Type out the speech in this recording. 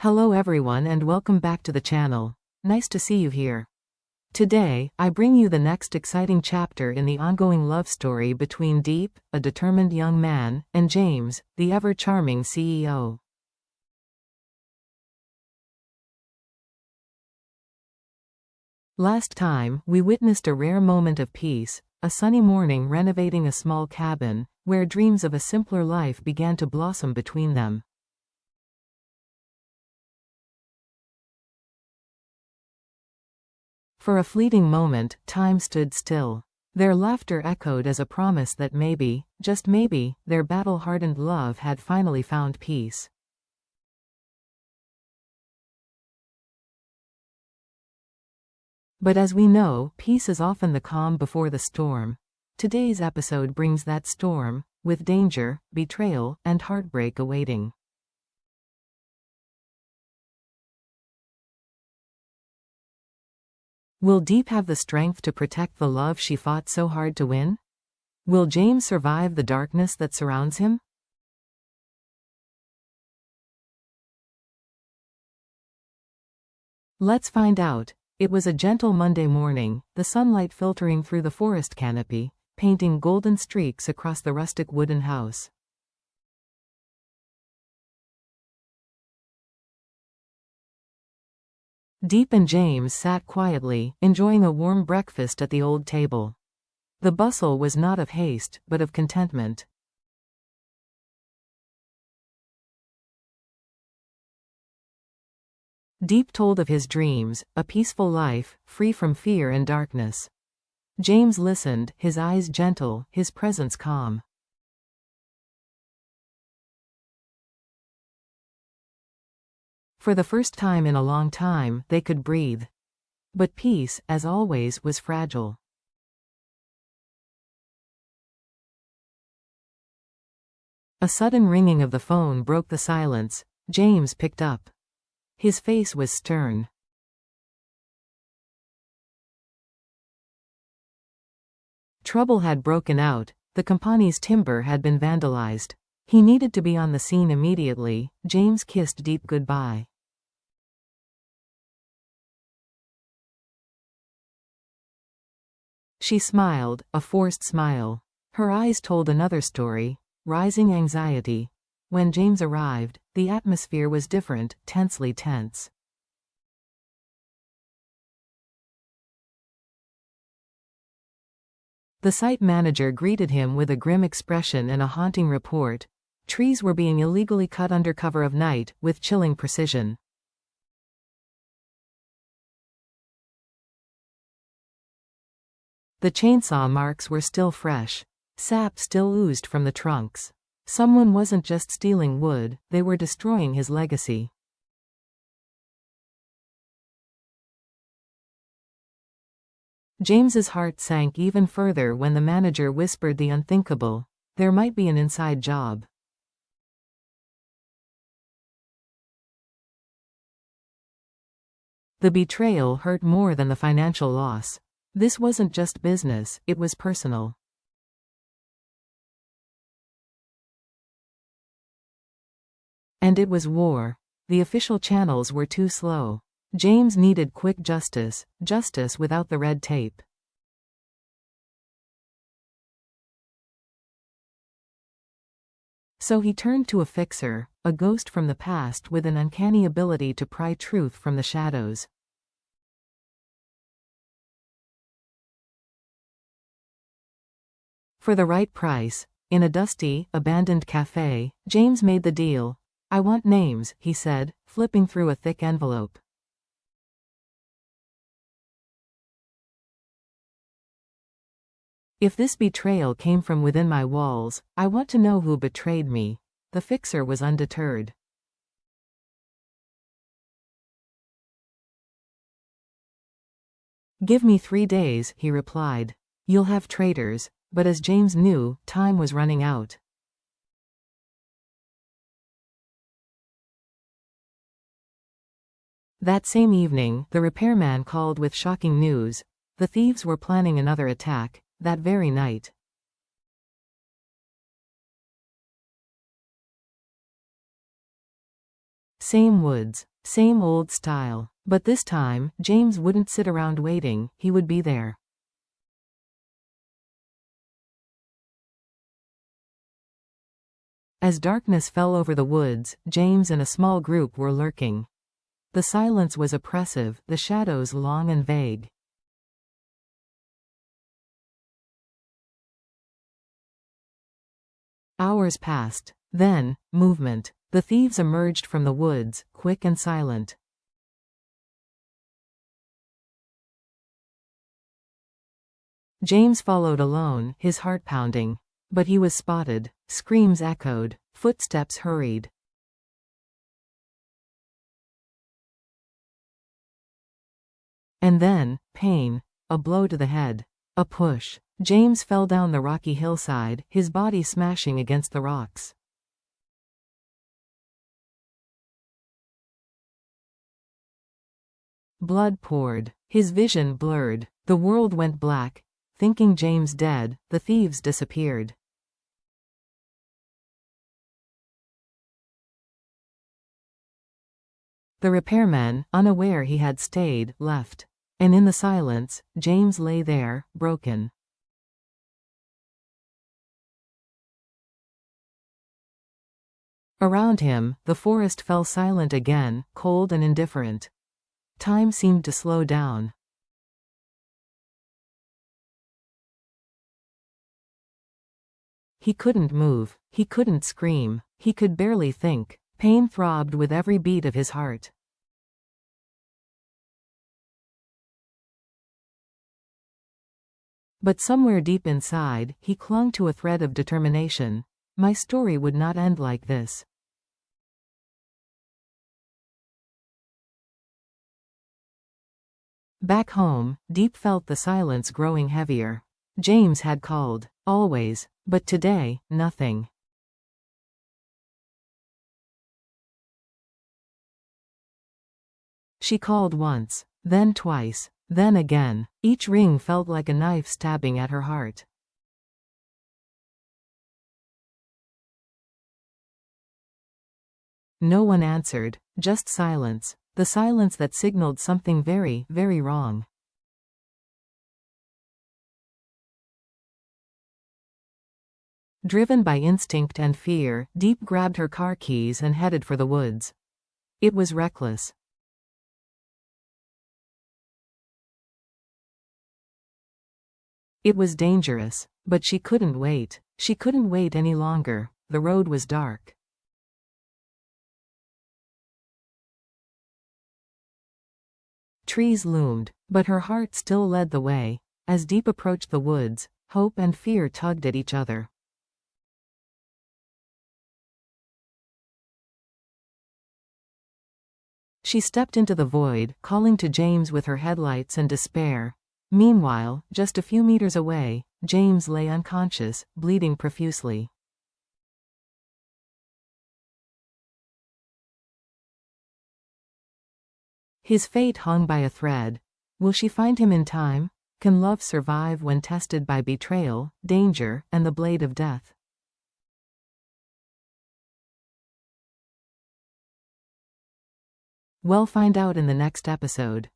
Hello everyone and welcome back to the channel. Nice to see you here. Today, I bring you the next exciting chapter in the ongoing love story between Diep, a determined young man, and James, the ever-charming CEO. Last time, we witnessed a rare moment of peace, a sunny morning renovating a small cabin, where dreams of a simpler life began to blossom between them. For a fleeting moment, time stood still. Their laughter echoed as a promise that maybe, just maybe, their battle-hardened love had finally found peace. But as we know, peace is often the calm before the storm. Today's episode brings that storm, with danger, betrayal, and heartbreak awaiting. Will Diep have the strength to protect the love she fought so hard to win? Will James survive the darkness that surrounds him? Let's find out. It was a gentle Monday morning, the sunlight filtering through the forest canopy, painting golden streaks across the rustic wooden house. Diep and James sat quietly, enjoying a warm breakfast at the old table. The bustle was not of haste, but of contentment. Diep told of his dreams, a peaceful life, free from fear and darkness. James listened, his eyes gentle, his presence calm. For the first time in a long time, they could breathe. But peace, as always, was fragile. A sudden ringing of the phone broke the silence. James picked up. His face was stern. Trouble had broken out. The company's timber had been vandalized. He needed to be on the scene immediately. James kissed Diep goodbye. She smiled, a forced smile. Her eyes told another story, rising anxiety. When James arrived, the atmosphere was different, tensely tense. The site manager greeted him with a grim expression and a haunting report. Trees were being illegally cut under cover of night, with chilling precision. The chainsaw marks were still fresh. Sap still oozed from the trunks. Someone wasn't just stealing wood, they were destroying his legacy. James's heart sank even further when the manager whispered the unthinkable. There might be an inside job. The betrayal hurt more than the financial loss. This wasn't just business, it was personal. And it was war. The official channels were too slow. James needed quick justice, justice without the red tape. So he turned to a fixer, a ghost from the past with an uncanny ability to pry truth from the shadows. For the right price, in a dusty, abandoned cafe, James made the deal. "I want names," he said, flipping through a thick envelope. "If this betrayal came from within my walls, I want to know who betrayed me." The fixer was undeterred. "Give me 3 days," he replied. "You'll have traitors." But as James knew, time was running out. That same evening, the repairman called with shocking news. The thieves were planning another attack, that very night. Same woods, Same old style. But this time, James wouldn't sit around waiting, he would be there. As darkness fell over the woods, James and a small group were lurking. The silence was oppressive, the shadows long and vague. Hours passed. Then, movement. The thieves emerged from the woods, quick and silent. James followed alone, his heart pounding. But he was spotted. Screams echoed. Footsteps hurried. And then, pain. A blow to the head. A push. James fell down the rocky hillside, his body smashing against the rocks. Blood poured. His vision blurred. The world went black. Thinking James dead, the thieves disappeared. The repairman, unaware he had stayed, left. And in the silence, James lay there, broken. Around him, the forest fell silent again, cold and indifferent. Time seemed to slow down. He couldn't move. He couldn't scream. He could barely think. Pain throbbed with every beat of his heart. But somewhere deep inside, he clung to a thread of determination. My story would not end like this. Back home, Diep felt the silence growing heavier. James had called. Always. But today, nothing. She called once, then twice, then again. Each ring felt like a knife stabbing at her heart. No one answered, just silence. The silence that signaled something very, very wrong. Driven by instinct and fear, Diep grabbed her car keys and headed for the woods. It was reckless. It was dangerous. But she couldn't wait. She couldn't wait any longer. The road was dark. Trees loomed, but her heart still led the way. As Diep approached the woods, hope and fear tugged at each other. She stepped into the void, calling to James with her headlights and despair. Meanwhile, just a few meters away, James lay unconscious, bleeding profusely. His fate hung by a thread. Will she find him in time? Can love survive when tested by betrayal, danger, and the blade of death? We'll find out in the next episode.